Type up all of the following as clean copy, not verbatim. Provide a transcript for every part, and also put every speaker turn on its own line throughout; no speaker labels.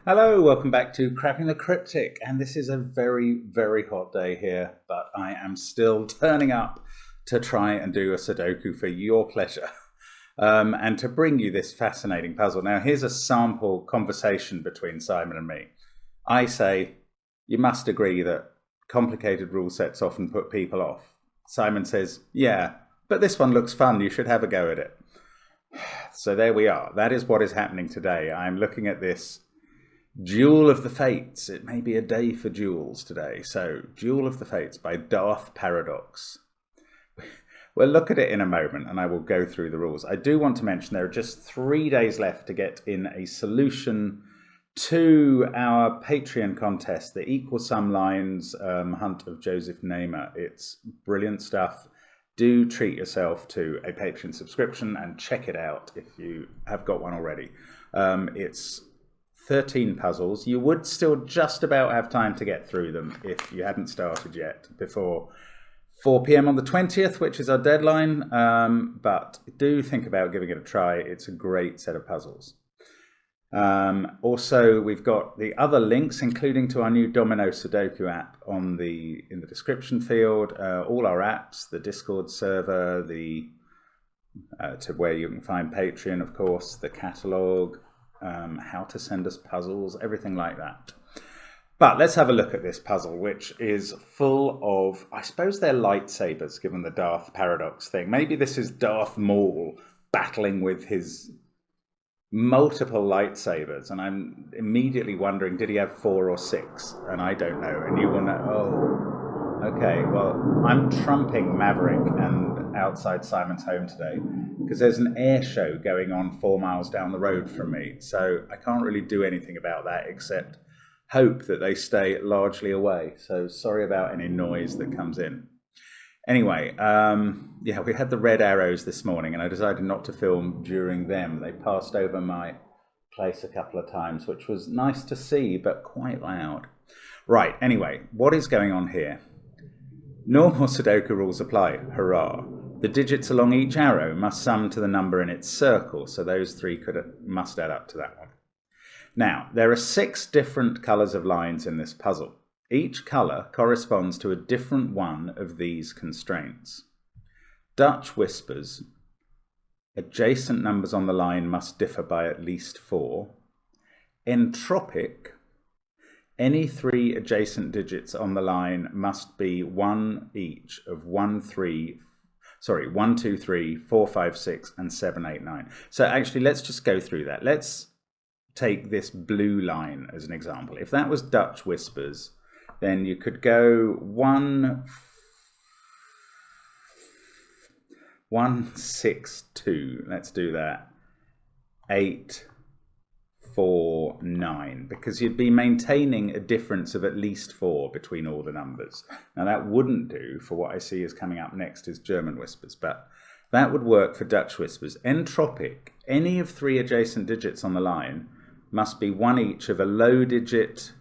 Hello, welcome back to Cracking the Cryptic, and this is a very, very hot day here, but I am still turning up to try and do a Sudoku for your pleasure, and to bring you this fascinating puzzle. Now, here's a sample conversation between Simon and me. I say, you must agree that complicated rule sets often put people off. Simon says, yeah, but this one looks fun, you should have a go at it. So there we are. That is what is happening today. I'm looking at this Duel of the Fates. It may be a day for duels today. So, Duel of the Fates by Darth Paradox. We'll look at it in a moment and I will go through the rules. I do want to mention there are just 3 days left to get in a solution to our Patreon contest, the Equal Sum Lines Hunt of Joseph Namer. It's brilliant stuff. Do treat yourself to a Patreon subscription and check it out if you have got one already. It's 13 puzzles. You would still just about have time to get through them if you hadn't started yet before 4 p.m. on the 20th, which is our deadline. But do think about giving it a try. It's a great set of puzzles. Also, we've got the other links, including to our new Domino Sudoku app in the description field. All our apps, the Discord server, to where you can find Patreon, of course, the catalogue, how to send us puzzles, everything like that. But let's have a look at this puzzle, which is full of, I suppose they're lightsabers, given the Darth Paradox thing. Maybe this is Darth Maul battling with his multiple lightsabers, and I'm immediately wondering, did he have 4 or 6? And I don't know, and you will know. Oh, okay, well, I'm trumping Maverick and outside Simon's home today because there's an air show going on 4 miles down the road from me, so I can't really do anything about that except hope that they stay largely away. So sorry about any noise that comes in. Anyway, yeah, we had the red arrows this morning and I decided not to film during them. They passed over my place a couple of times, which was nice to see, but quite loud. Right, anyway, what is going on here? Normal Sudoku rules apply, hurrah. The digits along each arrow must sum to the number in its circle, so those 3 must add up to that one. Now, there are 6 different colours of lines in this puzzle. Each colour corresponds to a different one of these constraints. Dutch whispers, adjacent numbers on the line must differ by at least 4. Entropic, any 3 adjacent digits on the line must be 1 each of 1, 2, 3, 4, 5, 6, and 7, 8, 9. So actually, let's just go through that. Let's take this blue line as an example. If that was Dutch whispers, then you could go 1, 6, 2. Let's do that. 8, 4, 9. Because you'd be maintaining a difference of at least 4 between all the numbers. Now that wouldn't do for what I see is coming up next is German whispers, but that would work for Dutch whispers. Entropic, any of 3 adjacent digits on the line must be 1 each of a low digit,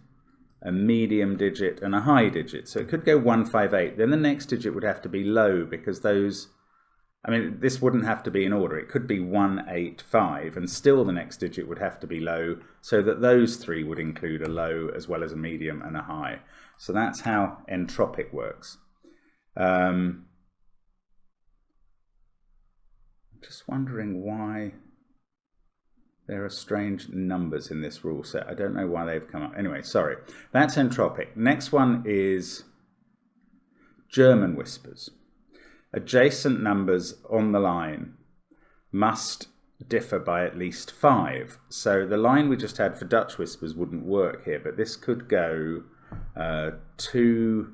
a medium digit, and a high digit. So it could go 1, 5, 8. Then the next digit would have to be low because those, I mean, this wouldn't have to be in order. It could be 1, 8, 5, and still the next digit would have to be low, so that those 3 would include a low as well as a medium and a high. So that's how entropic works. I'm just wondering why there are strange numbers in this rule set. I don't know why they've come up. Anyway, sorry. That's entropic. Next one is German whispers. Adjacent numbers on the line must differ by at least 5. So the line we just had for Dutch whispers wouldn't work here, but this could go 2,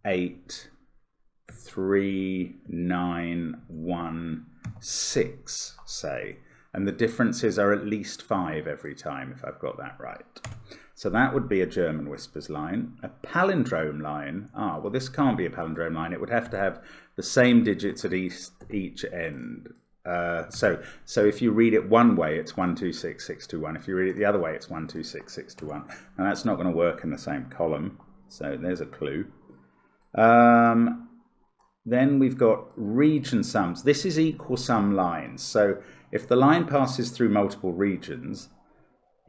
8, 3, 9, 1, 6, say. And the differences are at least 5 every time, if I've got that right. So that would be a German whispers line. A palindrome line, well, this can't be a palindrome line. It would have to have the same digits at each end. So if you read it one way, it's 1, 2, 6, 6, 2, 1. If you read it the other way, it's 1, 2, 6, 6, 2, 1. And that's not going to work in the same column. So there's a clue. Then we've got region sums. This is equal sum lines. So if the line passes through multiple regions,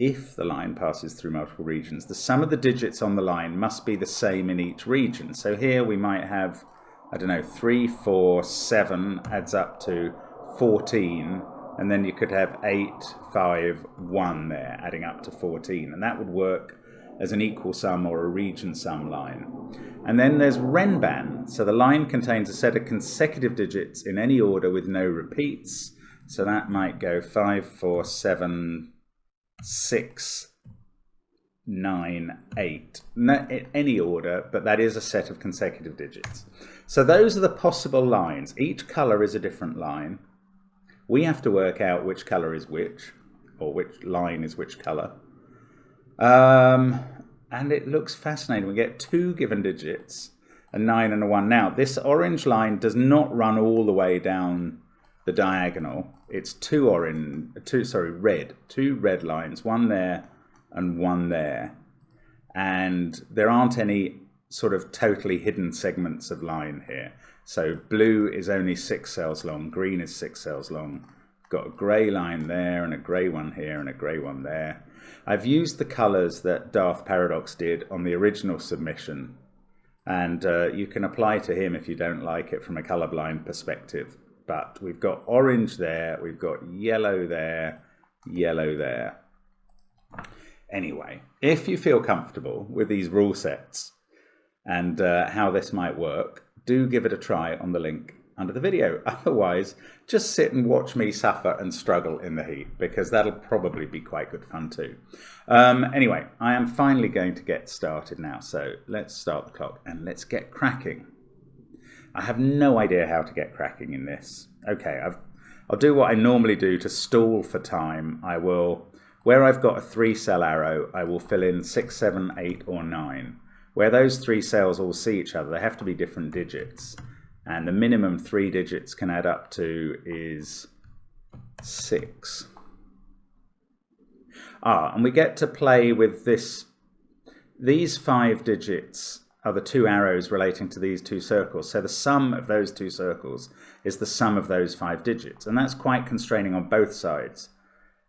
if the line passes through multiple regions, the sum of the digits on the line must be the same in each region. So here we might have, I don't know, 3, 4, 7 adds up to 14, and then you could have 8, 5, 1 there, adding up to 14, and that would work as an equal sum or a region sum line. And then there's Renban, so the line contains a set of consecutive digits in any order with no repeats, so that might go 5, 4, 7, 6, 9, 8, no, in any order, but that is a set of consecutive digits. So those are the possible lines. Each colour is a different line. We have to work out which colour is which, or which line is which colour. And it looks fascinating. We get 2 given digits, a 9 and a 1. Now, this orange line does not run all the way down the diagonal. It's 2 red lines, 1 there and 1 there. And there aren't any sort of totally hidden segments of line here. So blue is only 6 cells long, green is 6 cells long. Got a grey line there and a grey one here and a grey one there. I've used the colours that Darth Paradox did on the original submission, and you can apply to him if you don't like it from a colourblind perspective. But we've got orange there, we've got yellow there, yellow there. Anyway, if you feel comfortable with these rule sets and how this might work, do give it a try on the link under the video. Otherwise, just sit and watch me suffer and struggle in the heat, because that'll probably be quite good fun too. Anyway, I am finally going to get started now, so let's start the clock and let's get cracking. I have no idea how to get cracking in this. Okay, I'll do what I normally do to stall for time. I will, where I've got a 3-cell arrow, I will fill in 6, 7, 8 or 9. Where those 3 cells all see each other, they have to be different digits. And the minimum 3 digits can add up to is 6. And we get to play with this. These 5 digits are the 2 arrows relating to these 2 circles. So the sum of those 2 circles is the sum of those 5 digits. And that's quite constraining on both sides.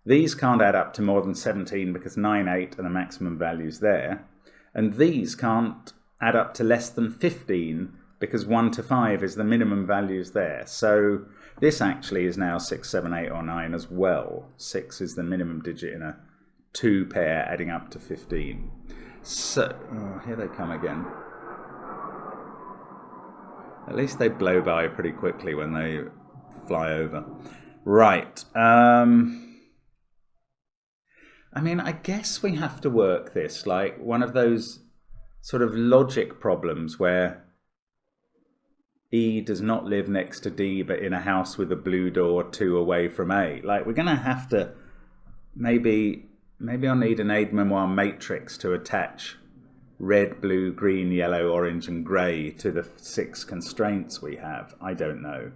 These can't add up to more than 17 because 9, 8 are the maximum values there. And these can't add up to less than 15 because 1 to 5 is the minimum values there. So this actually is now 6, 7, 8 or 9 as well. 6 is the minimum digit in a 2 pair adding up to 15. So, here they come again. At least they blow by pretty quickly when they fly over. Right. I mean, I guess we have to work this like one of those sort of logic problems where E does not live next to D, but in a house with a blue door 2 away from A. Like, we're going to have to, maybe I'll need an aide-memoire matrix to attach red, blue, green, yellow, orange, and grey to the 6 constraints we have. I don't know.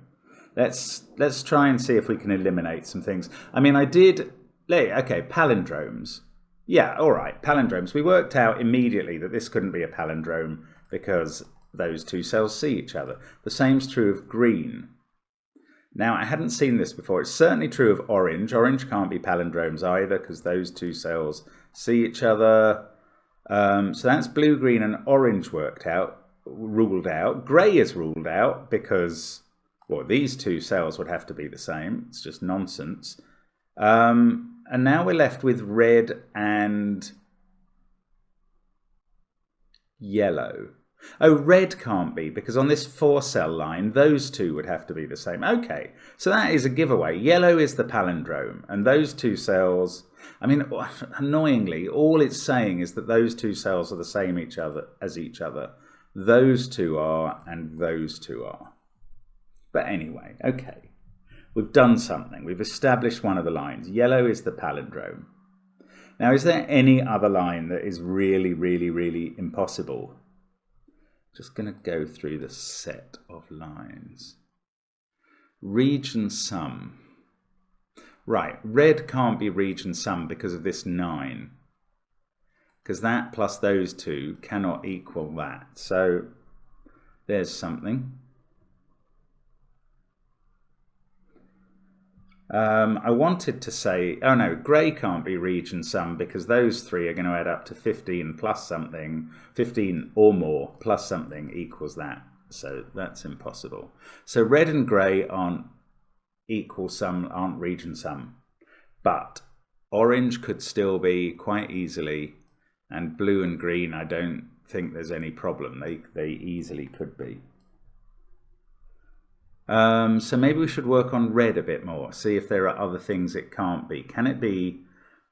Let's try and see if we can eliminate some things. I mean, okay, palindromes. Yeah, all right, palindromes. We worked out immediately that this couldn't be a palindrome because those 2 cells see each other. The same's true of green. Now, I hadn't seen this before. It's certainly true of orange. Orange can't be palindromes either because those 2 cells see each other. So that's blue, green, and orange ruled out. Grey is ruled out because, well, these 2 cells would have to be the same. It's just nonsense. And now we're left with red and yellow. Oh, red can't be, because on this 4-cell line, those 2 would have to be the same. Okay, so that is a giveaway. Yellow is the palindrome, and those 2 cells, I mean, annoyingly, all it's saying is that those 2 cells are the same as each other. Those 2 are, and those 2 are. But anyway, okay. We've done something. We've established one of the lines. Yellow is the palindrome. Now, is there any other line that is really, really, really impossible? Just going to go through the set of lines. Region sum. Right, red can't be region sum because of this 9. Because that plus those 2 cannot equal that. So there's something. I wanted to say, oh no, grey can't be region sum because those three are going to add up to 15 plus something, 15 or more plus something equals that. So that's impossible. So red and grey aren't equal sum, aren't region sum. But orange could still be quite easily, and blue and green, I don't think there's any problem. They easily could be. So maybe we should work on red a bit more, see if there are other things it can't be. Can it be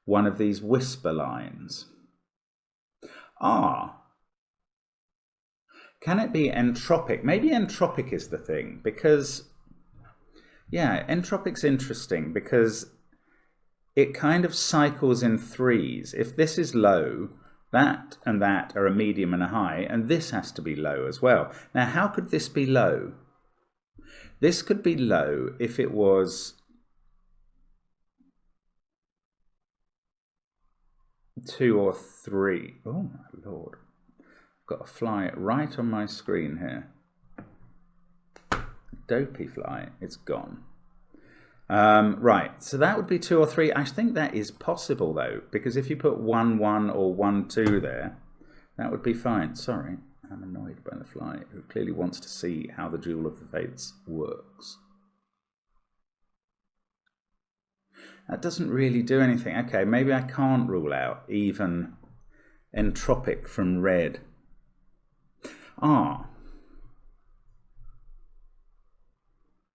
one of these whisper lines? Ah, can it be entropic? Maybe entropic is the thing, because, yeah, entropic's interesting because it kind of cycles in threes. If this is low, that and that are a medium and a high, and this has to be low as well. Now, how could this be low? This could be low if it was 2 or 3. Oh my lord. I've got a fly right on my screen here. Dopey fly, it's gone. Right, so that would be 2 or 3. I think that is possible though, because if you put 1, 1 or 1, 2 there, that would be fine. Sorry. I'm annoyed by the fly, who clearly wants to see how the Duel of the Fates works. That doesn't really do anything. Okay, maybe I can't rule out even entropic from red. Ah.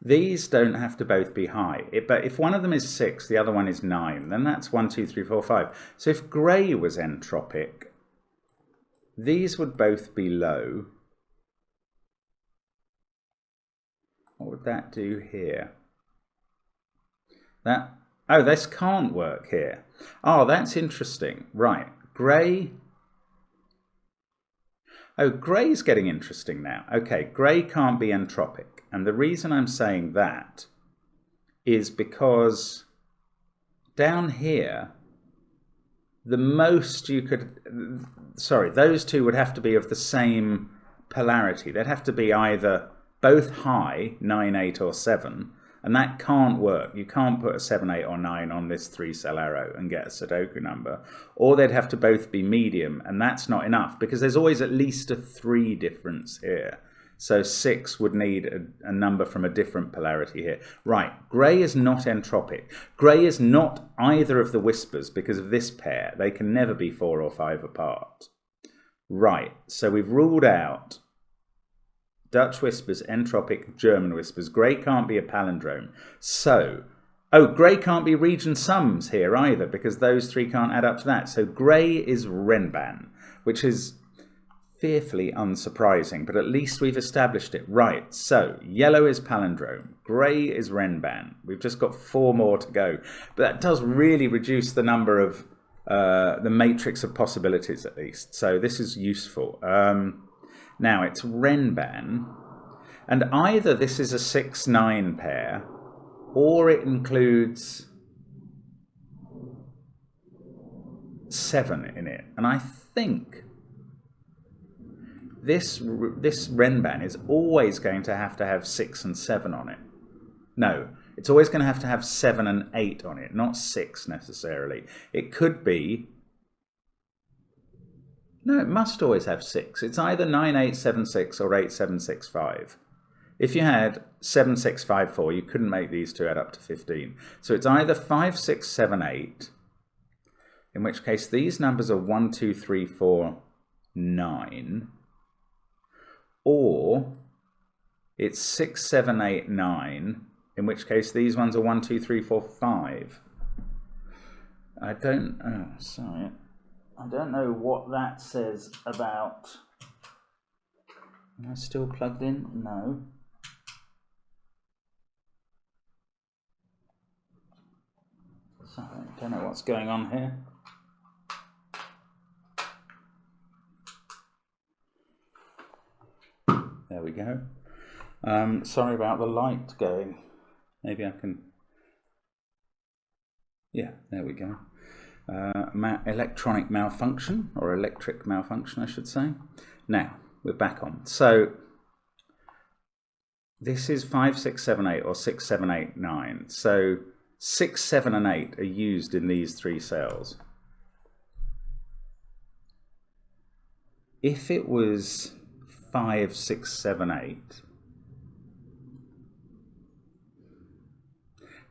These don't have to both be high. But if one of them is 6, the other one is 9, then that's 1, 2, 3, 4, 5. So if grey was entropic, these would both be low. What would that do here? That, oh, this can't work here. Oh, that's interesting. Right, grey. Oh, grey's getting interesting now. Okay, grey can't be entropic. And the reason I'm saying that is because down here, the most you could, sorry, those two would have to be of the same polarity. They'd have to be either both high, 9, 8 or 7, and that can't work. You can't put a 7, 8 or 9 on this 3-cell arrow and get a Sudoku number. Or they'd have to both be medium, and that's not enough because there's always at least a 3 difference here. So 6 would need a number from a different polarity here. Right, grey is not entropic. Grey is not either of the whispers because of this pair. They can never be 4 or 5 apart. Right, so we've ruled out Dutch whispers, entropic, German whispers. Grey can't be a palindrome. So, oh, grey can't be region sums here either because those 3 can't add up to that. So grey is Renban, which is fearfully unsurprising, but at least we've established it. Right, so yellow is palindrome, grey is Renban. We've just got 4 more to go. But that does really reduce the number of, the matrix of possibilities at least. So this is useful. Now it's Renban, and either this is a 6-9 pair, or it includes 7 in it. And I think this Renban is always going to have 6 and 7 on it. No, it's always going to have 7 and 8 on it, not 6 necessarily. It could be, no, it must always have 6. It's either 9876 or 8765. If you had 7654, you couldn't make these two add up to 15. So it's either 5678, in which case these numbers are 1, 2, 3, 4, 9, or it's 6, 7, 8, 9, in which case these ones are 1, 2, 3, 4, 5. I don't know what that says about, am I still plugged in? No. Sorry, I don't know what's going on here. There we go. Sorry about the light going. Maybe I can, yeah, there we go. Electronic malfunction, or electric malfunction I should say. Now we're back on. So this is 5, 6, 7, 8 or 6, 7, 8, 9. So 6, 7, and 8 are used in these 3 cells. If it was 5, 6, 7, 8,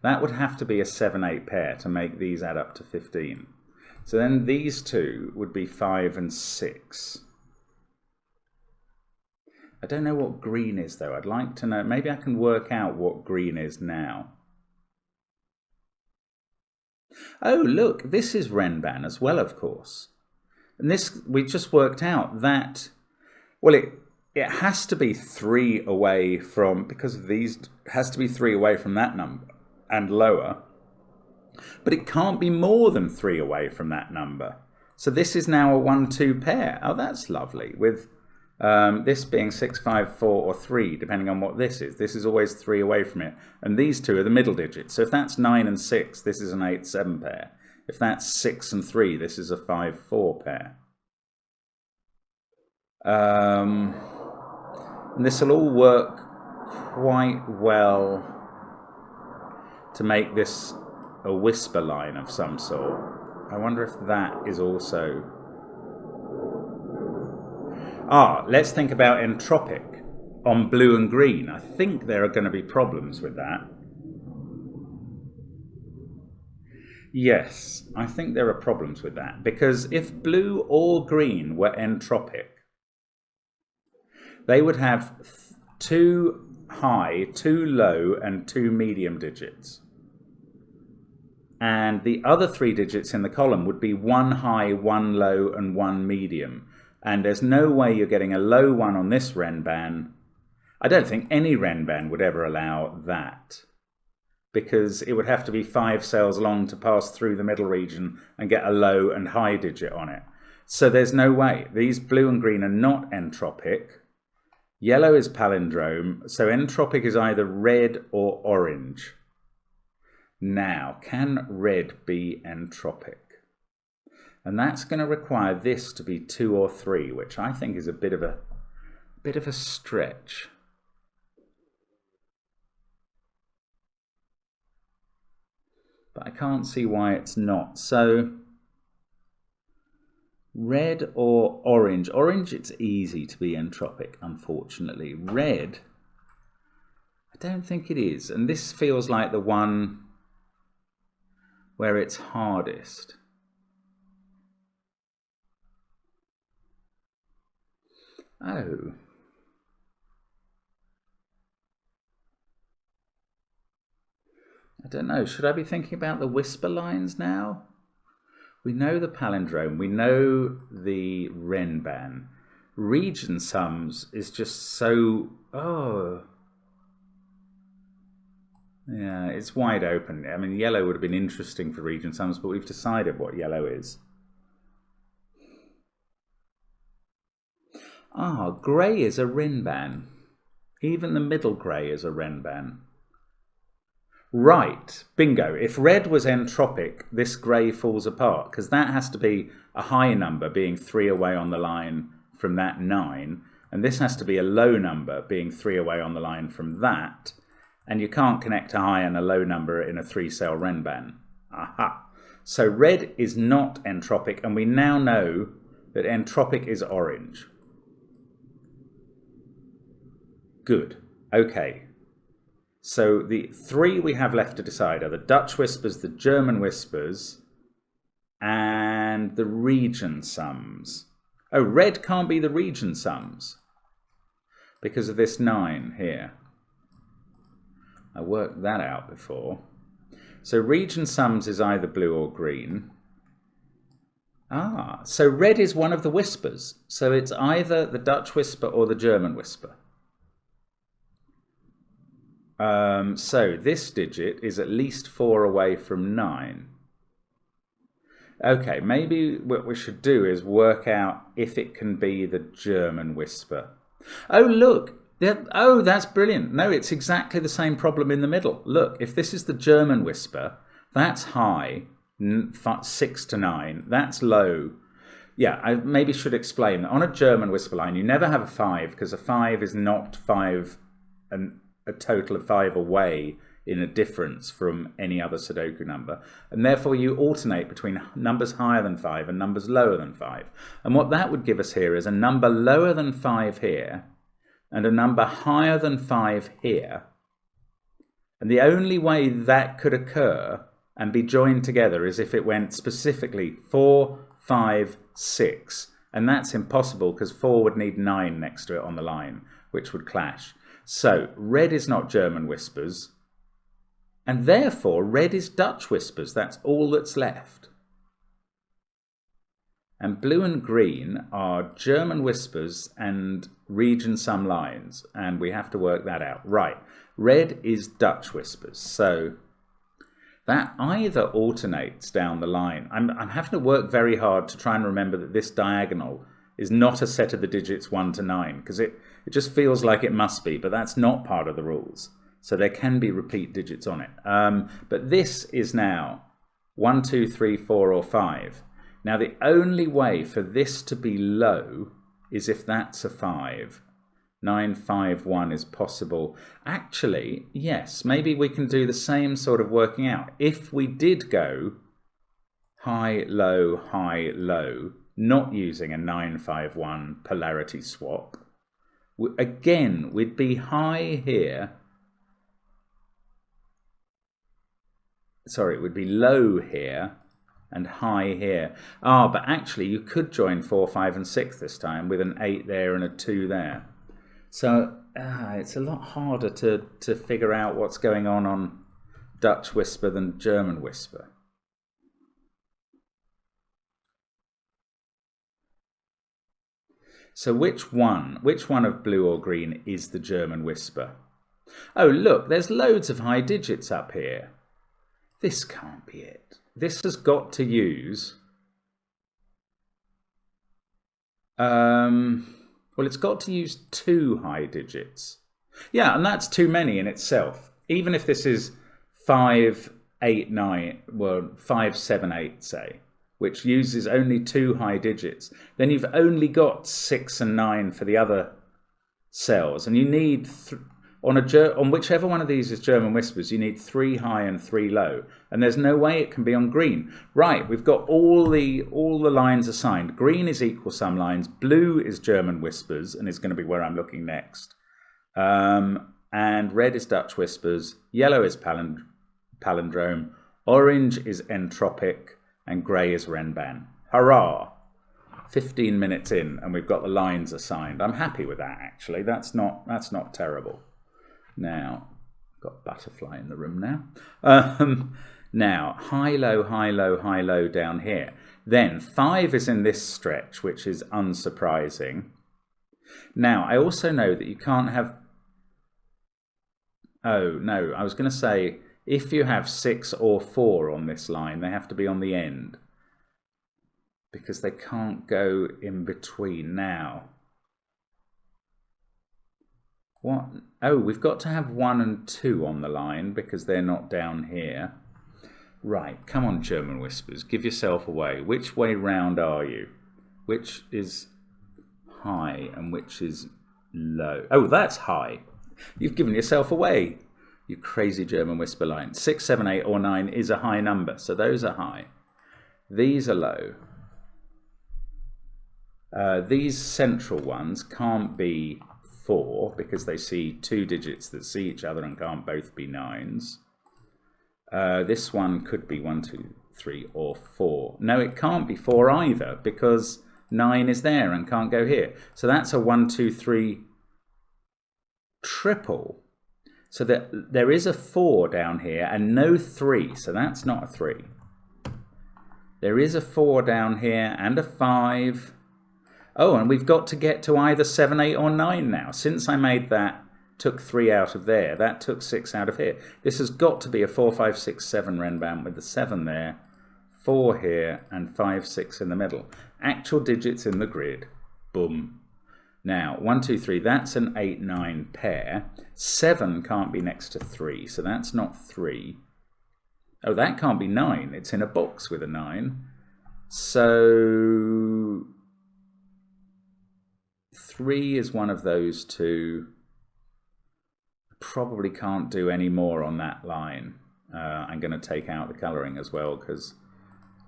that would have to be a 7, 8 pair to make these add up to 15. So then these 2 would be 5 and 6. I don't know what green is though. I'd like to know. Maybe I can work out what green is now. Oh, look, this is Renban as well, of course. And this, we just worked out that, well, it has to be 3 away from, because of these, it has to be 3 away from that number and lower. But it can't be more than 3 away from that number. So this is now a 1, 2 pair. Oh, that's lovely. With this being 6, 5, 4, or 3, depending on what this is. This is always 3 away from it. And these 2 are the middle digits. So if that's 9 and 6, this is an 8, 7 pair. If that's 6 and 3, this is a 5, 4 pair. And this will all work quite well to make this a whisper line of some sort. I wonder if that is also... let's think about Entropic on blue and green. I think there are going to be problems with that. Yes, I think there are problems with that, because if blue or green were entropic, they would have 2 high, 2 low, and 2 medium digits. And the other 3 digits in the column would be 1 high, 1 low, and 1 medium. And there's no way you're getting a low 1 on this Renban. I don't think any Renban would ever allow that, because it would have to be 5 cells long to pass through the middle region and get a low and high digit on it. So there's no way. These blue and green are not entropic. Yellow is palindrome, so entropic is either red or orange. Now, can red be entropic? And that's going to require this to be 2 or 3, which I think is a bit of a stretch. But I can't see why it's not. So red or orange? Orange, it's easy to be entropic, unfortunately. Red, I don't think it is. And this feels like the one where it's hardest. Oh. I don't know. Should I be thinking about the whisper lines now? We know the palindrome. We know the Renban. Region sums is just so... Oh. Yeah, it's wide open. I mean, yellow would have been interesting for region sums, but we've decided what yellow is. Grey is a Renban. Even the middle grey is a Renban. Right, bingo. If red was entropic, this grey falls apart, because that has to be a high number, being 3 away on the line from that 9, and this has to be a low number, being 3 away on the line from that, and you can't connect a high and a low number in a 3-cell Renban. Aha. So red is not entropic, and we now know that entropic is orange. Good. Okay. So the 3 we have left to decide are the Dutch whispers, the German whispers, and the region sums. Oh, red can't be the region sums because of this 9 here. I worked that out before. So region sums is either blue or green. So red is one of the whispers. So it's either the Dutch whisper or the German whisper. So this digit is at least 4 away from 9. Okay, maybe what we should do is work out if it can be the German whisper. Oh, look. Oh, that's brilliant. No, it's exactly the same problem in the middle. Look, if this is the German whisper, that's high, 6 to 9. That's low. Yeah, I maybe should explain that on a German whisper line, you never have a 5, because a 5 is not 5 and a total of 5 away. in a difference from any other Sudoku number, and therefore you alternate between numbers higher than 5 and numbers lower than 5. And what that would give us here is a number lower than 5 here and a number higher than 5 here. And the only way that could occur and be joined together is if it went specifically 4, 5, 6. And that's impossible because 4 would need 9 next to it on the line, which would clash. So red is not German whispers, and therefore red is Dutch whispers. That's all that's left. And blue and green are German whispers and region sum lines, and we have to work that out. Right, red is Dutch whispers, so that either alternates down the line. I'm having to work very hard to try and remember that this diagonal is not a set of the digits 1 to 9, because it just feels like it must be, but that's not part of the rules. So there can be repeat digits on it. But this is now 1, 2, 3, 4, or 5. Now the only way for this to be low is if that's a 5. 9, 5, 1 is possible. Actually, yes, maybe we can do the same sort of working out. If we did go high, low, not using a 9, 5, 1 polarity swap, again, we'd be high here. Sorry, it would be low here and high here. But actually you could join 4, 5, and 6 this time with an 8 there and a 2 there. So it's a lot harder to figure out what's going on Dutch whisper than German whisper. So which one of blue or green is the German whisper? Oh, look, there's loads of high digits up here. This can't be it. This has got to use well, it's got to use 2 high digits. Yeah, and that's too many in itself. Even if this is 5, 8, 9, well, 5, 7, 8, say, which uses only 2 high digits, then you've only got 6 and 9 for the other cells, and you need on whichever one of these is German whispers, you need 3 high and 3 low, and there's no way it can be on green. Right, we've got all the lines assigned. Green is equal sum lines, blue is German whispers, and is going to be where I'm looking next, and red is Dutch whispers, yellow is palindrome, orange is entropic, and grey is Renban. Hurrah! 15 minutes in, and we've got the lines assigned. I'm happy with that, actually. That's not terrible. Now, got butterfly in the room now. Now, high, low, high, low, high, low down here. Then 5 is in this stretch, which is unsurprising. Now, I also know that you can't have... Oh, no, I was going to say, if you have 6 or 4 on this line, they have to be on the end, because they can't go in between. Now, what? Oh, we've got to have 1 and 2 on the line because they're not down here. Right, come on, German whispers, give yourself away. Which way round are you? Which is high and which is low? Oh, that's high. You've given yourself away, you crazy German whisper line. 6, 7, 8, or 9 is a high number, so those are high. These are low. These central ones can't be 4 because they see 2 digits that see each other and can't both be 9s. This one could be 1, 2, 3, or 4. No, it can't be 4 either because 9 is there and can't go here. So that's a 1, 2, 3 triple. So that there is a 4 down here and no 3, so that's not a 3. There is a 4 down here and a 5. Oh, and we've got to get to either 7, 8, or 9 now. Since I made that, took 3 out of there, that took 6 out of here. This has got to be a 4, 5, 6, 7 Renban with the 7 there, 4 here, and 5, 6 in the middle. Actual digits in the grid. Boom. Now, 1, 2, 3, that's an 8, 9 pair. 7 can't be next to 3, so that's not 3. Oh, that can't be 9. It's in a box with a 9. So 3 is one of those two. probably can't do any more on that line. I'm going to take out the colouring as well, because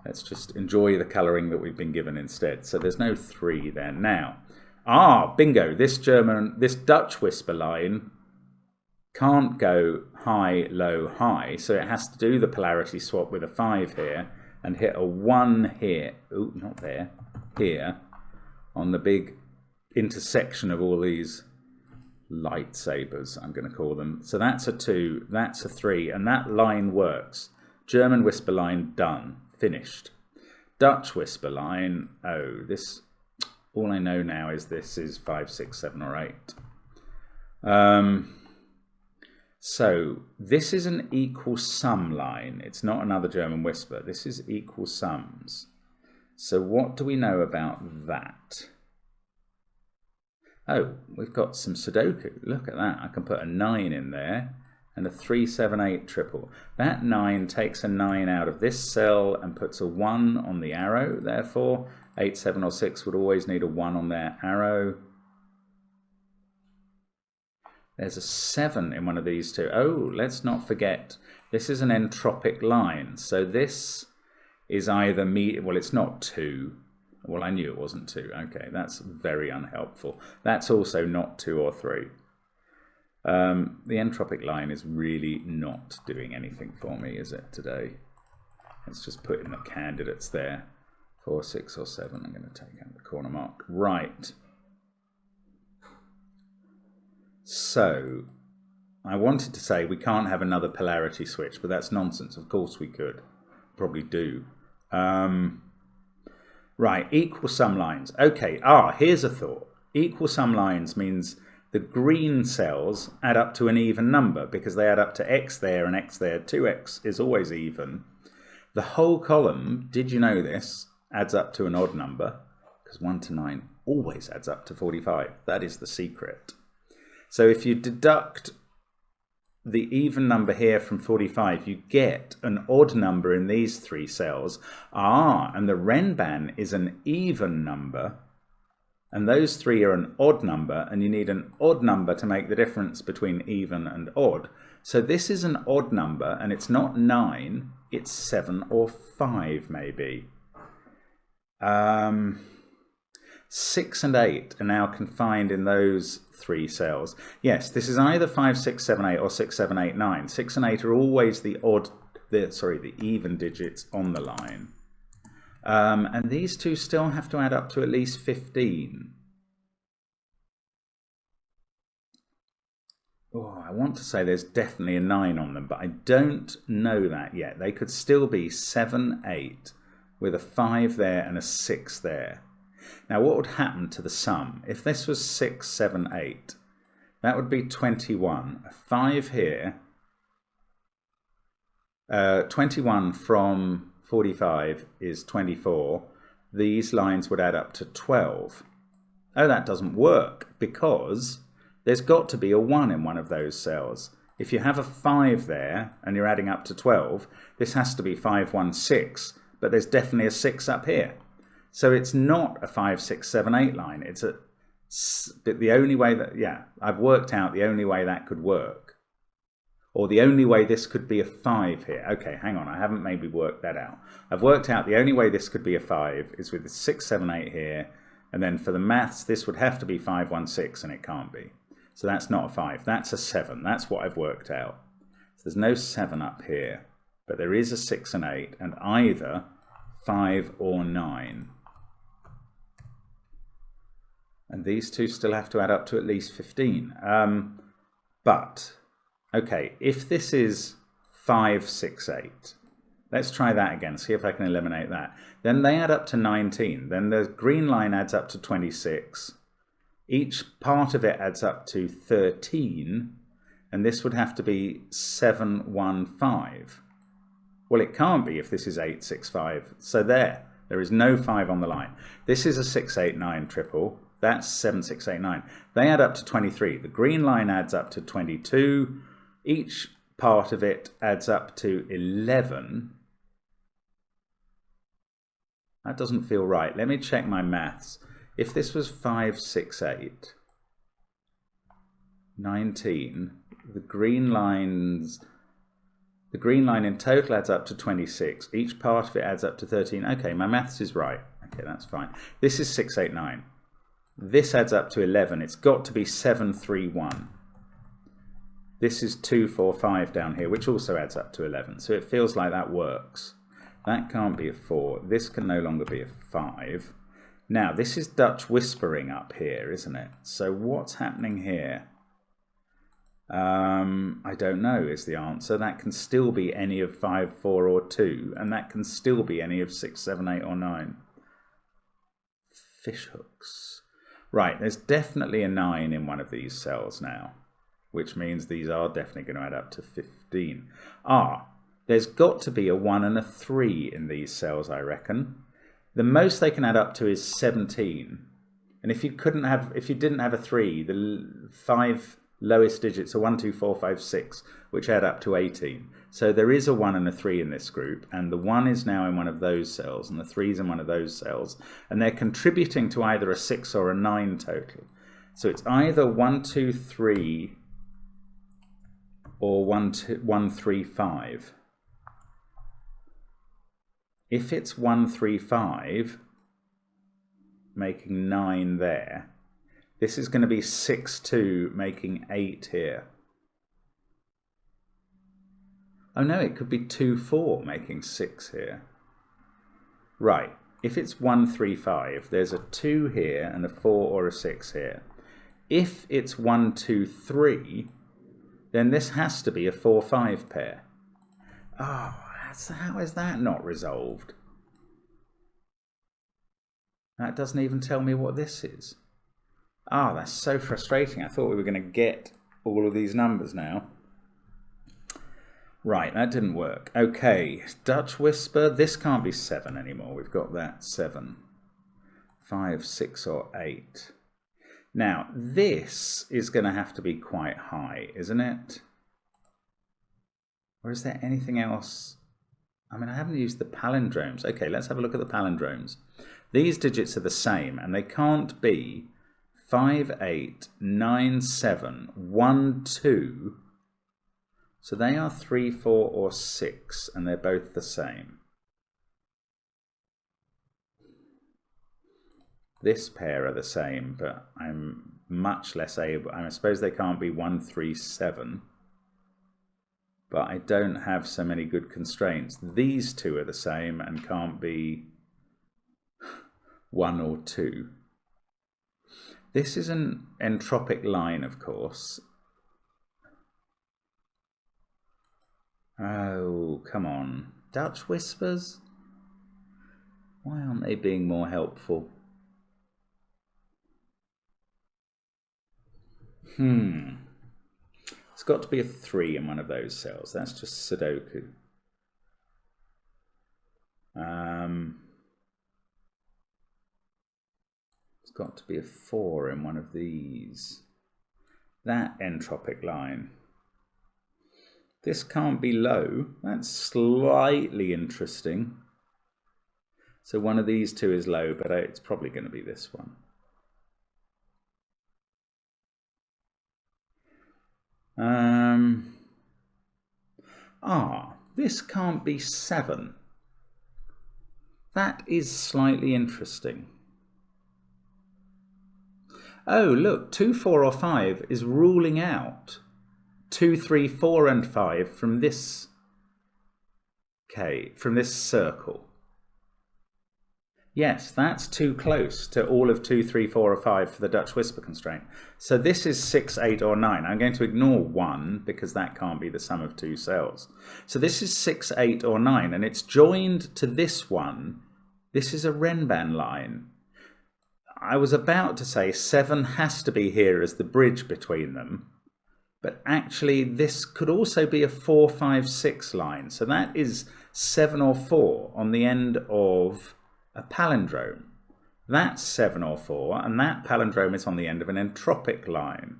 let's just enjoy the colouring that we've been given instead. So there's no 3 there. Now, bingo, this Dutch whisper line can't go high, low, high, so it has to do the polarity swap with a 5 here and hit a 1 here. Oh, not there. Here, on the big intersection of all these lightsabers, I'm going to call them. So that's a 2, that's a 3, and that line works. German whisper line done, finished. Dutch whisper line, all I know now is this is 5, 6, 7, or 8. So this is an equal sum line. It's not another German whisper. This is equal sums. So what do we know about that? Oh, we've got some sudoku. Look at that. I can put a 9 in there and a 3, 7, 8 triple. That 9 takes a 9 out of this cell and puts a 1 on the arrow. Therefore, 8, 7, or 6 would always need a 1 on their arrow. There's a 7 in one of these two. Oh, let's not forget, this is an entropic line. So this is either well, it's not 2. Well, I knew it wasn't 2. Okay, that's very unhelpful. That's also not 2 or 3. The entropic line is really not doing anything for me, is it, today? Let's just put in the candidates there. 4, 6, or 7. I'm going to take out the corner mark. Right. So, I wanted to say we can't have another polarity switch, but that's nonsense. Of course we could. Probably do. Right, equal sum lines. Okay, here's a thought. Equal sum lines means the green cells add up to an even number because they add up to x there and x there. 2x is always even. The whole column, did you know this, adds up to an odd number, because 1 to 9 always adds up to 45. That is the secret. So if you deduct the even number here from 45, you get an odd number in these 3 cells. And the Renban is an even number, and those 3 are an odd number, and you need an odd number to make the difference between even and odd. So this is an odd number, and it's not 9, it's 7 or 5 maybe. 6 and 8 are now confined in those 3 cells. Yes, this is either 5, 6, 7, 8 or 6, 7, 8, 9. 6 and 8 are always the even digits on the line. And these two still have to add up to at least 15. I want to say there's definitely a 9 on them, but I don't know that yet. They could still be 7, 8 with a 5 there and a 6 there. Now, what would happen to the sum? If this was 6, 7, 8, that would be 21. A 5 here. 21 from 45 is 24. These lines would add up to 12. Oh, that doesn't work because there's got to be a 1 in one of those cells. If you have a 5 there and you're adding up to 12, this has to be 5, 1, 6, but there's definitely a 6 up here. So it's not a 5, 6, 7, 8 line. It's the only way that, I've worked out the only way that could work. Or the only way this could be a 5 here. Okay, hang on, I haven't maybe worked that out. I've worked out the only way this could be a 5 is with the 6, 7, 8 here. And then for the maths, this would have to be 5, 1, 6, and it can't be. So that's not a 5, that's a 7. That's what I've worked out. So there's no 7 up here, but there is a 6 and 8, and either 5 or 9. And these two still have to add up to at least 15. But, okay, if this is 5, 6, 8, let's try that again, see if I can eliminate that. Then they add up to 19. Then the green line adds up to 26. Each part of it adds up to 13. And this would have to be 7, 1, 5. Well, it can't be if this is 8, 6, 5. So there is no 5 on the line. This is a 6, 8, 9 triple. That's 7, 6, 8, 9. They add up to 23. The green line adds up to 22. Each part of it adds up to 11. That doesn't feel right. Let me check my maths. If this was 5, 6, 8, 19, the green line in total adds up to 26. Each part of it adds up to 13. Okay, my maths is right. Okay, that's fine. This is 689. This adds up to 11. It's got to be 731. This is 245 down here, which also adds up to 11. So it feels like that works. That can't be a 4. This can no longer be a 5. Now, this is Dutch whispering up here, isn't it? So what's happening here? I don't know is the answer. That can still be any of 5, 4, or 2, and that can still be any of 6, 7, 8, or 9. Fish hooks. Right, there's definitely a 9 in one of these cells now, which means these are definitely going to add up to 15. There's got to be a 1 and a 3 in these cells, I reckon. The most they can add up to is 17. And if you didn't have a 3, the 5 lowest digits are 1, 2, 4, 5, 6, which add up to 18. So there is a 1 and a 3 in this group, and the 1 is now in one of those cells, and the 3 is in one of those cells, and they're contributing to either a 6 or a 9 total. So it's either 1, 2, 3 or 1, 3, 5. If it's 1, 3, 5, making 9 there, this is going to be 6, 2, making 8 here. Oh no, it could be 2, 4, making 6 here. Right, if it's 1, 3, 5, there's a 2 here and a 4 or a 6 here. If it's 1, 2, 3, then this has to be a 4, 5 pair. Oh, how is that not resolved? That doesn't even tell me what this is. That's so frustrating. I thought we were going to get all of these numbers now. Right, that didn't work. Okay, Dutch Whisper. This can't be 7 anymore. We've got that 7. 5, 6, or 8. Now, this is going to have to be quite high, isn't it? Or is there anything else? I mean, I haven't used the palindromes. Okay, let's have a look at the palindromes. These digits are the same, and they can't be 5, 8, 9, 7, 1, 2. So they are 3, 4, or 6, and they're both the same. This pair are the same, but I'm much less able. I suppose they can't be 1, 3, 7. But I don't have so many good constraints. These two are the same and can't be 1 or 2. This is an entropic line, of course. Oh, come on. Dutch Whispers? Why aren't they being more helpful? It's got to be a 3 in one of those cells. That's just sudoku. It's got to be a 4 in one of these. That entropic line. This can't be low. That's slightly interesting. So one of these two is low, but it's probably going to be this one. This can't be 7. That is slightly interesting. Oh, look, 2, 4, or 5 is ruling out 2, 3, 4, and 5 from this circle. Yes, that's too close to all of 2, 3, 4, or 5 for the Dutch Whisper constraint. So this is 6, 8, or 9. I'm going to ignore 1 because that can't be the sum of 2 cells. So this is 6, 8, or 9, and it's joined to this one. This is a Renban line. I was about to say 7 has to be here as the bridge between them, but actually this could also be a 4, 5, 6 line. So that is 7 or 4 on the end of a palindrome. That's 7 or 4, and that palindrome is on the end of an entropic line.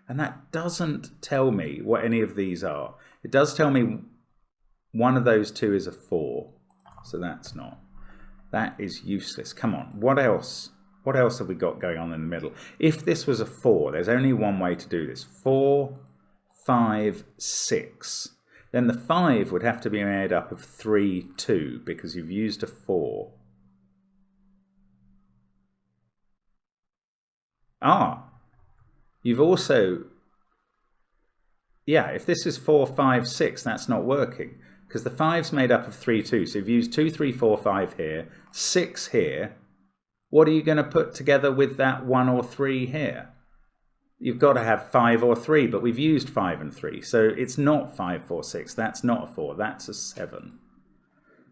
And that doesn't tell me what any of these are. It does tell me one of those two is a 4, so that's not. That is useless. Come on, what else? What else have we got going on in the middle? If this was a 4, there's only one way to do this. 4, 5, 6. Then the 5 would have to be made up of 3, 2, because you've used a 4. You've also... Yeah, if this is 4, 5, 6, that's not working, because the 5's made up of 3, 2. So you've used 2, 3, 4, 5 here, 6 here. What are you going to put together with that 1 or 3 here? You've got to have 5 or 3, but we've used 5 and 3. So it's not 5, 4, 6. That's not a 4. That's a 7.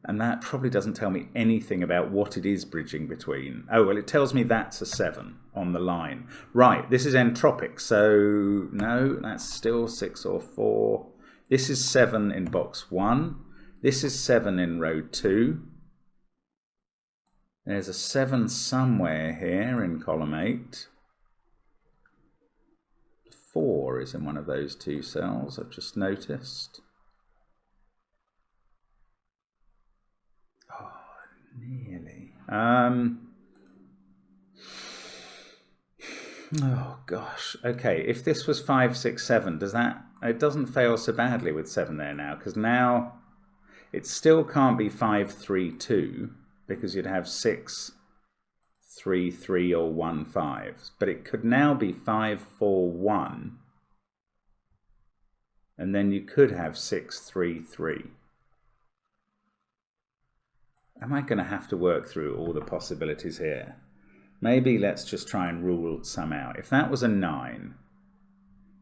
And that probably doesn't tell me anything about what it is bridging between. Oh, well, it tells me that's a 7 on the line. Right, this is entropic. So, no, that's still 6 or 4. This is 7 in box 1. This is 7 in row 2. There's a 7 somewhere here in column 8. 4 is in one of those 2 cells, I've just noticed. Oh, nearly. Oh gosh. Okay, if this was 5, 6, 7, does that... It doesn't fail so badly with 7 there now, because now it still can't be 5, 3, 2, because you'd have 6, 3, 3, or 1, 5. But it could now be 5, 4, 1. And then you could have 6, 3, 3. Am I going to have to work through all the possibilities here? Maybe let's just try and rule some out. If that was a 9,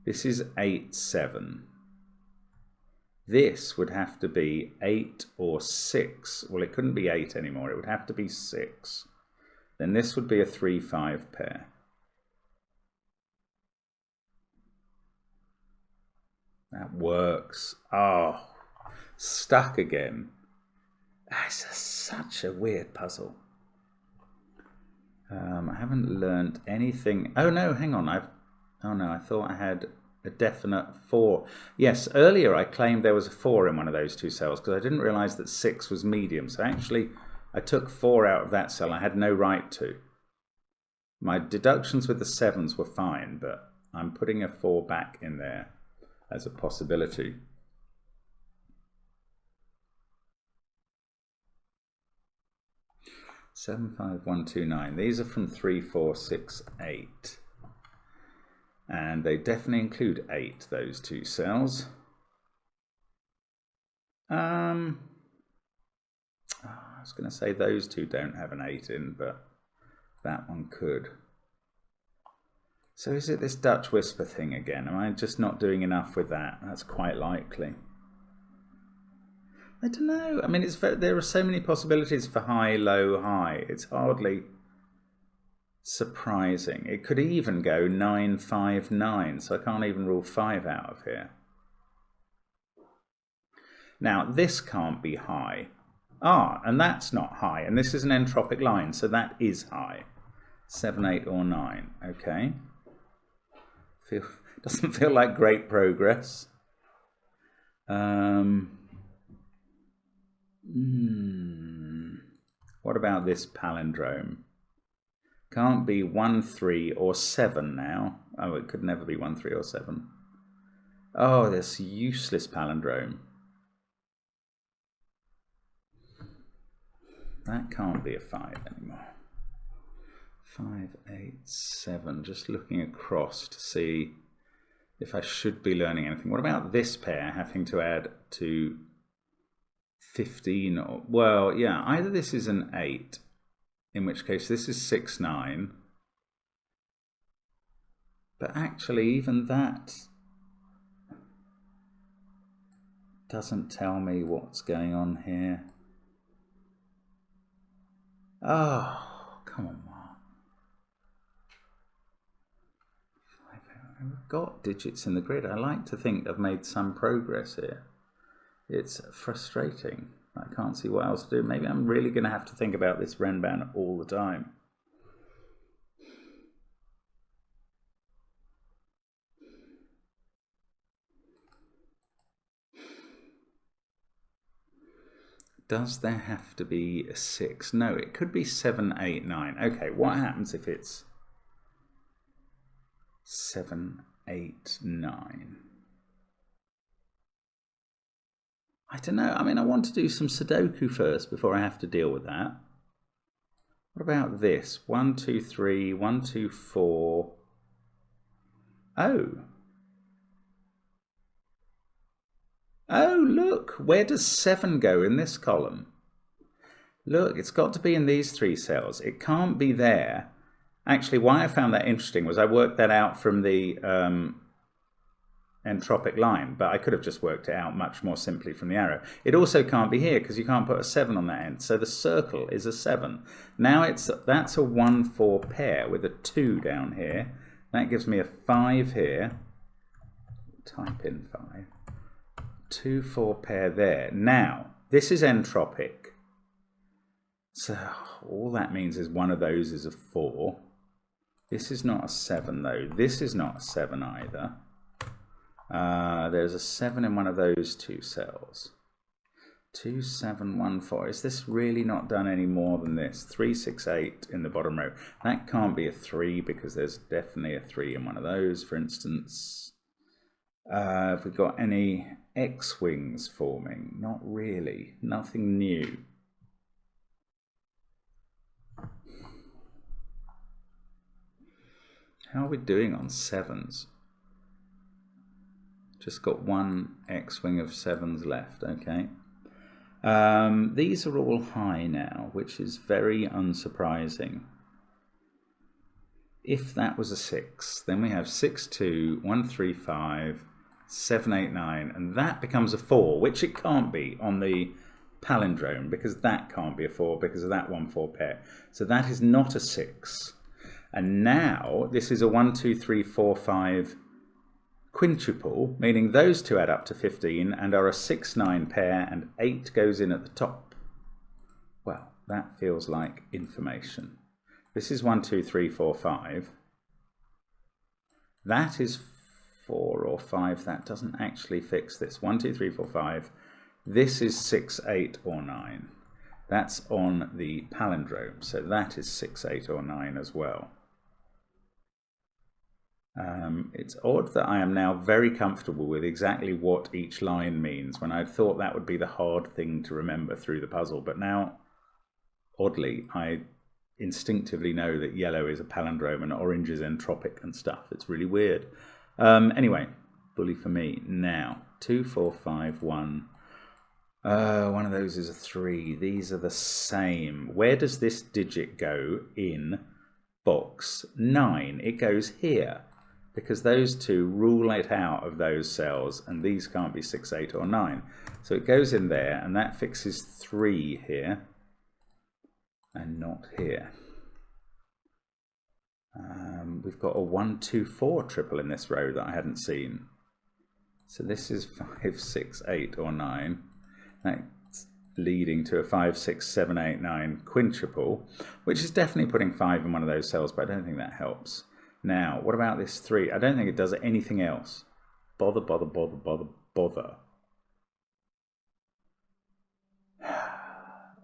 this is 8, 7. This would have to be 8 or 6. Well, it couldn't be 8 anymore. It would have to be 6. Then this would be a 3, 5 pair. That works. Oh, stuck again. That's such a weird puzzle. I haven't learnt anything. Oh no, hang on. Oh no, I thought I had a definite 4. Yes, earlier I claimed there was a 4 in one of those 2 cells because I didn't realise that 6 was medium. So actually, I took 4 out of that cell I had no right to. My deductions with the 7s were fine, but I'm putting a 4 back in there as a possibility. Seven, 5, 1, 2, 9. These are from 3, 4, 6, 8. And they definitely include 8, those 2 cells. I was going to say those 2 don't have an 8 in, but that one could. So is it this Dutch whisper thing again? Am I just not doing enough with that? That's quite likely. I don't know. I mean, there are so many possibilities for high, low, high. It's hardly surprising. It could even go 9, 5, 9, so I can't even rule 5 out of here. Now, this can't be high. And that's not high, and this is an entropic line, so that is high. 7, 8, or 9. Okay. Doesn't feel like great progress. What about this palindrome? Can't be 1, 3, or 7 now. Oh, it could never be 1, 3, or 7. Oh, this useless palindrome. That can't be a 5 anymore. 5, 8, 7. Just looking across to see if I should be learning anything. What about this pair having to add to 15? Or, well, yeah, either this is an 8, in which case this is 6, 9. But actually, even that doesn't tell me what's going on here. Oh, come on, Mark. I've got digits in the grid. I like to think I've made some progress here. It's frustrating. I can't see what else to do. Maybe I'm really going to have to think about this Renban all the time. Does there have to be a 6? No, it could be 7, 8, 9. Okay, what happens if it's 7, 8, 9? I don't know. I mean, I want to do some sudoku first before I have to deal with that. What about this? 1, 2, 3, 1, 2, 4. Oh. Oh, look. Where does 7 go in this column? Look, it's got to be in these 3 cells. It can't be there. Actually, why I found that interesting was I worked that out from the entropic line, but I could have just worked it out much more simply from the arrow. It also can't be here because you can't put a 7 on that end. So the circle is a 7. Now that's a 1, 4 pair with a 2 down here. That gives me a 5 here. Type in 5. 2, 4 pair there. Now, this is entropic. So all that means is one of those is a 4. This is not a 7 though. This is not a 7 either. There's a 7 in one of those 2 cells. 2, 7, 1, 4. Is this really not done any more than this? 3, 6, 8 in the bottom row. That can't be a 3 because there's definitely a 3 in one of those, for instance. Have we got any X-wings forming? Not really. Nothing new. How are we doing on 7s? Just got one X-wing of 7s left, okay. These are all high now, which is very unsurprising. If that was a 6, then we have 6, 2, 1, 3, 5, 7, 8, 9, and that becomes a 4, which it can't be on the palindrome, because that can't be a 4 because of that 1, 4 pair. So that is not a 6. And now this is a 1, 2, 3, 4, 5 quintuple, meaning those 2 add up to 15 and are a 6, 9 pair, and 8 goes in at the top. Well, that feels like information. This is 1, 2, 3, 4, 5. That is 4 or 5. That doesn't actually fix this. 1, 2, 3, 4, 5. This is 6, 8 or 9. That's on the palindrome, so that is 6, 8 or 9 as well. It's odd that I am now very comfortable with exactly what each line means when I thought that would be the hard thing to remember through the puzzle, but now, oddly, I instinctively know that yellow is a palindrome and orange is entropic and stuff. It's really weird. Anyway, bully for me. Now, 2, 4, 5, 1. One of those is a 3. These are the same. Where does this digit go in box 9? It goes here, because those 2 rule it out of those cells, and these can't be 6, 8 or 9. So it goes in there, and that fixes 3 here, and not here. We've got a 1, 2, 4 triple in this row that I hadn't seen. So this is 5, 6, 8 or 9. That's leading to a 5, 6, 7, 8, 9 quintuple, which is definitely putting 5 in one of those cells, but I don't think that helps. Now, what about this 3? I don't think it does anything else. Bother, bother, bother, bother, bother.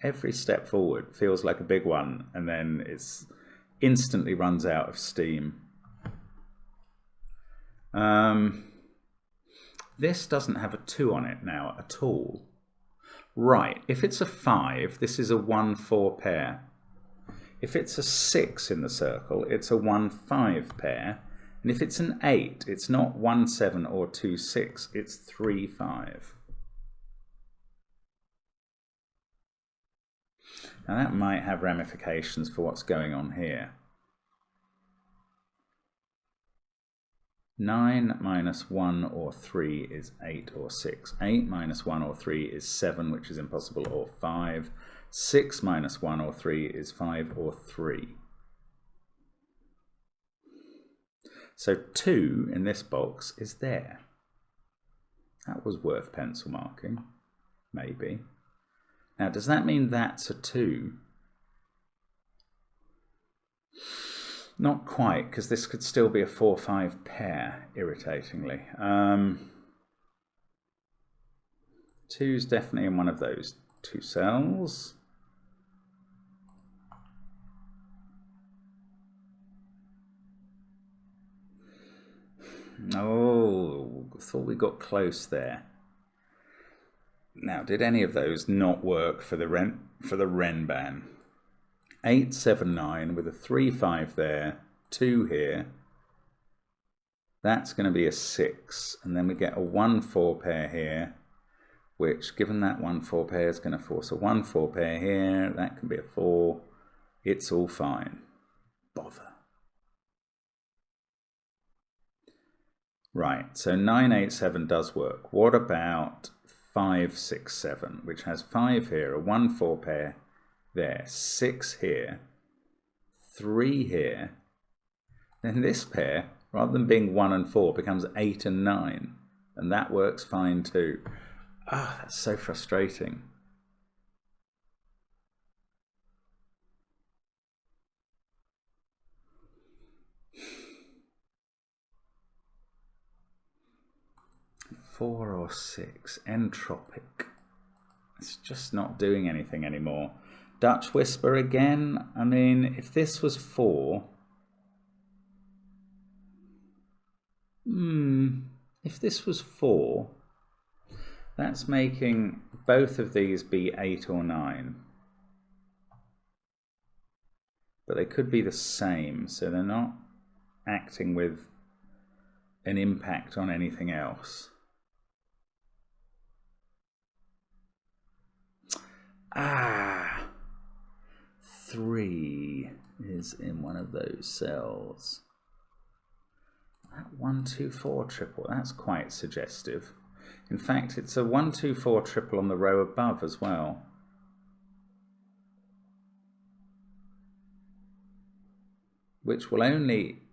Every step forward feels like a big one, and then it's instantly runs out of steam. This doesn't have a 2 on it now at all. Right, if it's a 5, this is a 1, 4 pair. If it's a 6 in the circle, it's a 1, 5 pair. And if it's an 8, it's not 1, 7 or 2, 6, it's 3, 5. Now that might have ramifications for what's going on here. 9 minus 1 or 3 is 8 or 6. 8 minus 1 or 3 is 7, which is impossible, or 5. 6 minus 1 or 3 is 5 or 3. So 2 in this box is there. That was worth pencil marking, maybe. Now, does that mean that's a 2? Not quite, because this could still be a 4, 5 pair, irritatingly. 2's definitely in one of those 2 cells. Oh, thought we got close there. Now, did any of those not work for the Renban? 8, 7, 9 with a 3, 5 there, 2 here. That's going to be a 6, and then we get a 1, 4 pair here, which, given that 1, 4 pair, is going to force a 1, 4 pair here. That can be a 4. It's all fine. Bother. Right, so 9, 8, 7 does work. What about 5, 6, 7, which has 5 here, a 1, 4 pair there, 6 here, 3 here. Then this pair, rather than being 1 and 4, becomes 8 and 9, and that works fine too. Ah, that's so frustrating. Four or 6, Entropic. It's just not doing anything anymore. Dutch Whisper again. I mean, if this was 4, if this was 4, that's making both of these be 8 or 9. But they could be the same, so they're not acting with an impact on anything else. Ah, 3 is in one of those cells. That 1, 2, 4 triple, that's quite suggestive. In fact, it's a 1, 2, 4 triple on the row above as well. Which will only,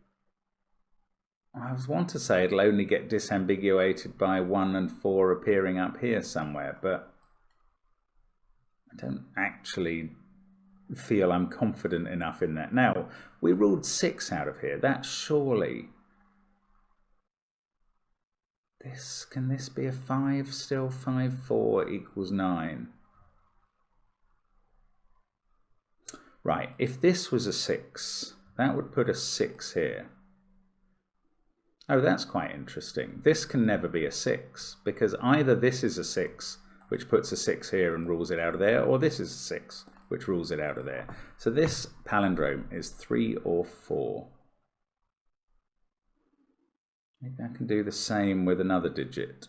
I want to say it'll only get disambiguated by 1 and 4 appearing up here somewhere, but I don't actually feel I'm confident enough in that. Now, we ruled 6 out of here. That's surely... Can this be a 5 still? 5, 4 equals 9. Right, if this was a 6, that would put a 6 here. Oh, that's quite interesting. This can never be a 6, because either this is a 6, which puts a 6 here and rules it out of there, or this is a 6, which rules it out of there. So this palindrome is 3 or 4. Maybe I can do the same with another digit.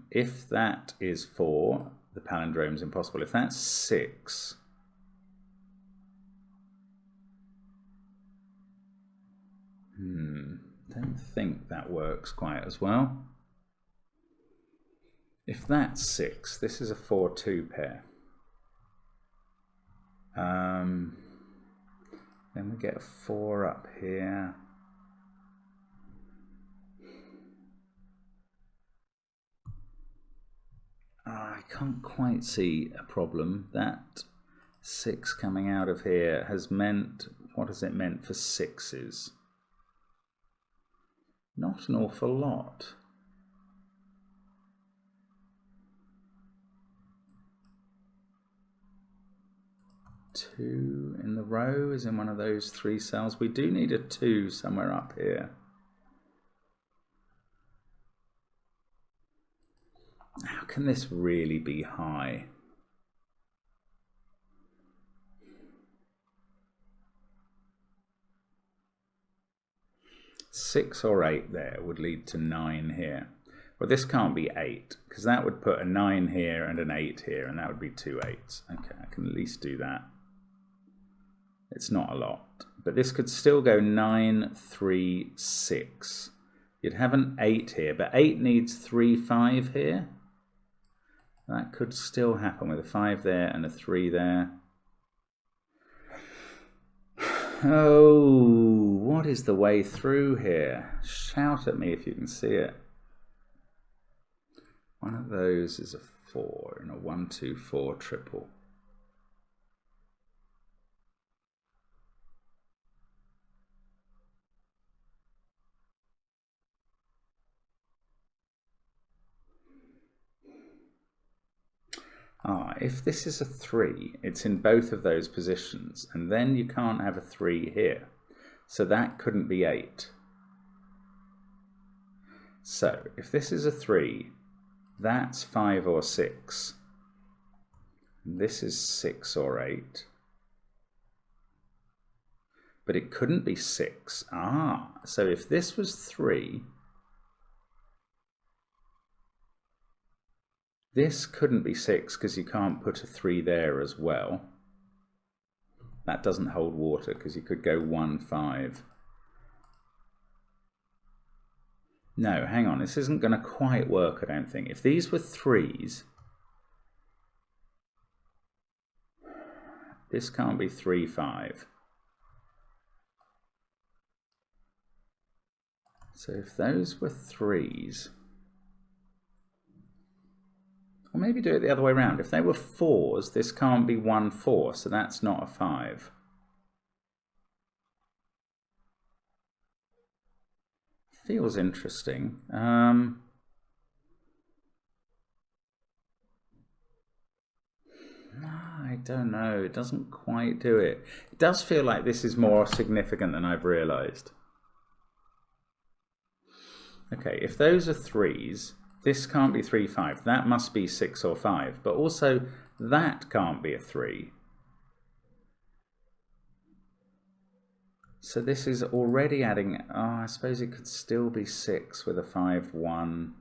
If that is 4, the palindrome is impossible. If that's 6, don't think that works quite as well. If that's 6, this is a 4-2 pair. Then we get a 4 up here. I can't quite see a problem. That 6 coming out of here has meant, what has it meant for 6s? Not an awful lot. Two in the row is in one of those 3 cells. We do need a 2 somewhere up here. How can this really be high? Six or 8 there would lead to 9 here. Well, this can't be 8, because that would put a 9 here and an 8 here, and that would be 2 8s. Okay, I can at least do that. It's not a lot, but this could still go 9, 3, 6. You'd have an 8 here, but 8 needs 3, 5 here. That could still happen with a 5 there and a 3 there. Oh, what is the way through here? Shout at me if you can see it. One of those is a 4 and a 1, 2, 4 triple. If this is a 3, it's in both of those positions, and then you can't have a 3 here. So that couldn't be 8. So if this is a 3, that's 5 or 6. This is 6 or 8. But it couldn't be 6. Ah, so if this was 3, this couldn't be 6 because you can't put a 3 there as well. That doesn't hold water because you could go 1, 5. No, hang on, this isn't going to quite work, I don't think. If these were 3s, this can't be 3, 5. So if those were 3s, or maybe do it the other way around. If they were 4s, this can't be 1, 4, so that's not a 5. Feels interesting. I don't know. It doesn't quite do it. It does feel like this is more significant than I've realized. Okay, if those are 3s, this can't be 3, 5. That must be 6 or 5. But also, that can't be a 3. So this is already adding, oh, I suppose it could still be 6 with a 5, 1.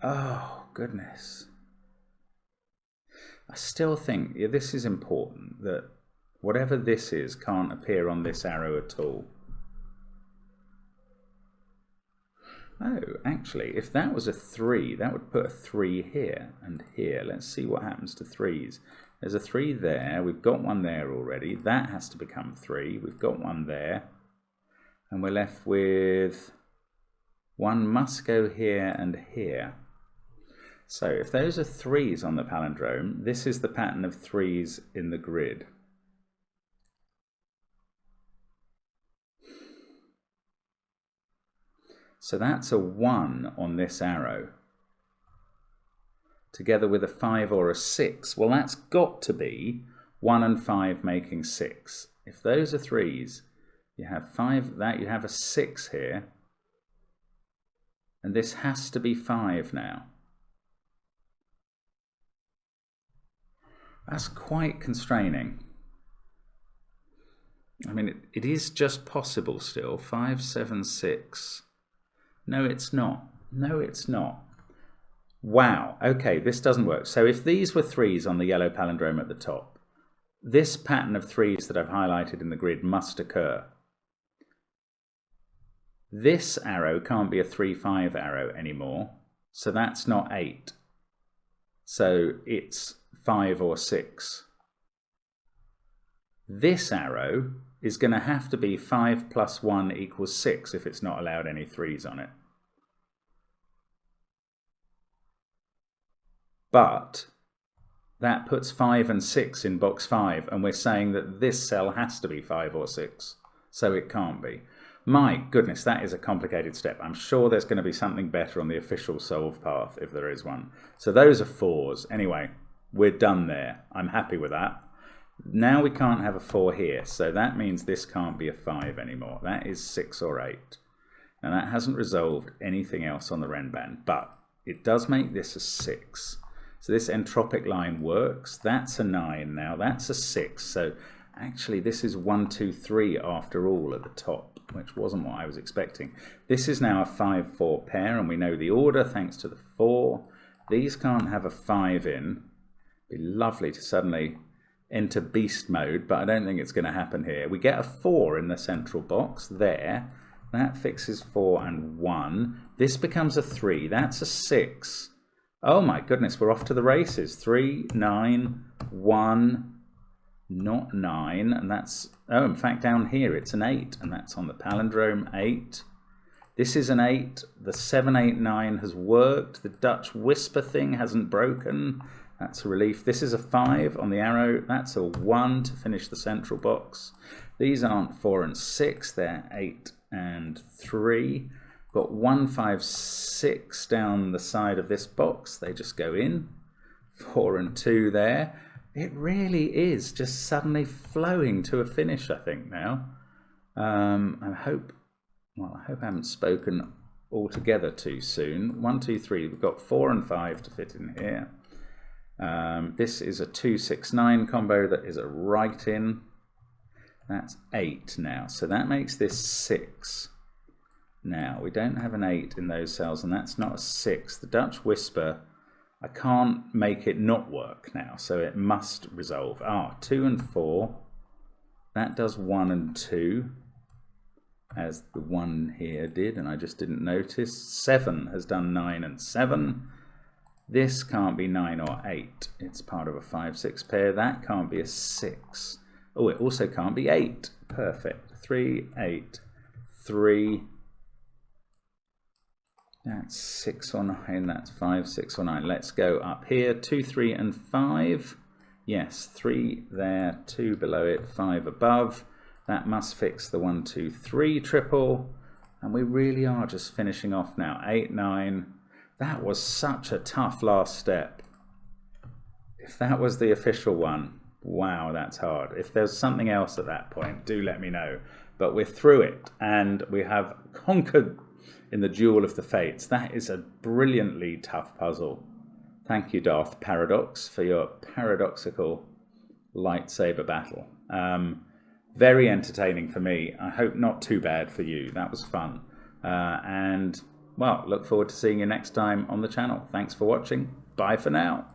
Oh, goodness. I still think this is important, that whatever this is can't appear on this arrow at all. Oh, actually, if that was a 3, that would put a 3 here and here. Let's see what happens to 3s. There's a 3 there. We've got one there already. That has to become 3. We've got one there. And we're left with one must go here and here. So if those are 3s on the palindrome, this is the pattern of 3s in the grid. So that's a 1 on this arrow, together with a 5 or a 6. Well, that's got to be 1 and 5 making 6. If those are 3s, you have 5, that you have a 6 here, and this has to be 5 now. That's quite constraining. I mean, it is just possible still. 5, 7, 6. No, it's not. No, it's not. Wow. Okay, this doesn't work. So if these were 3s on the yellow palindrome at the top, this pattern of 3s that I've highlighted in the grid must occur. This arrow can't be a 3, 5 arrow anymore, so that's not 8. So it's 5 or 6. This arrow is going to have to be 5 plus 1 equals 6 if it's not allowed any 3s on it. But that puts 5 and 6 in box 5, and we're saying that this cell has to be 5 or 6, so it can't be. My goodness, that is a complicated step. I'm sure there's going to be something better on the official solve path, if there is one. So those are 4s. Anyway, we're done there. I'm happy with that. Now we can't have a 4 here, so that means this can't be a 5 anymore. That is 6 or 8. Now that hasn't resolved anything else on the Renban, but it does make this a 6. So this entropic line works. That's a 9 now. That's a 6. So actually this is 1, 2, 3 after all at the top, which wasn't what I was expecting. This is now a 5, 4 pair, and we know the order thanks to the 4. These can't have a 5 in. It'd be lovely to suddenly enter beast mode, but I don't think it's going to happen here. We get a 4 in the central box there. That fixes 4 and 1. This becomes a 3. That's a 6. Oh my goodness, we're off to the races. 3, 9, 1, not 9, and that's, oh, in fact down here it's an 8, and that's on the palindrome, 8. This is an 8. The 7, 8, 9 has worked. The Dutch whisper thing hasn't broken. That's a relief. This is a 5 on the arrow. That's a 1 to finish the central box. These aren't 4 and 6. They're 8 and 3. Got 1, 5, 6 down the side of this box. They just go in. 4 and 2 there. It really is just suddenly flowing to a finish, I think, now. I hope Well, I hope I haven't spoken altogether too soon. 1, 2, 3. We've got 4 and 5 to fit in here. This is a 2, 6, 9 combo that is a right in. That's 8 now. So that makes this 6. Now, we don't have an 8 in those cells, and that's not a 6. The Dutch Whisper, I can't make it not work now, so it must resolve. 2 and 4. That does 1 and 2, as the 1 here did, and I just didn't notice. 7 has done 9 and 7. This can't be 9 or 8. It's part of a 5, 6 pair. That can't be a 6. Oh, it also can't be 8. Perfect. 3, 8, 3. That's 6 or 9. That's 5, 6 or 9. Let's go up here. 2, 3, and 5. Yes, 3 there, 2 below it, 5 above. That must fix the 1, 2, 3 triple. And we really are just finishing off now. 8, 9. That was such a tough last step. If that was the official one, wow, that's hard. If there's something else at that point, do let me know. But we're through it, and we have conquered in the Duel of the Fates. That is a brilliantly tough puzzle. Thank you, Darth Paradox, for your paradoxical lightsaber battle. Very entertaining for me. I hope not too bad for you. That was fun. And, well, look forward to seeing you next time on the channel. Thanks for watching. Bye for now.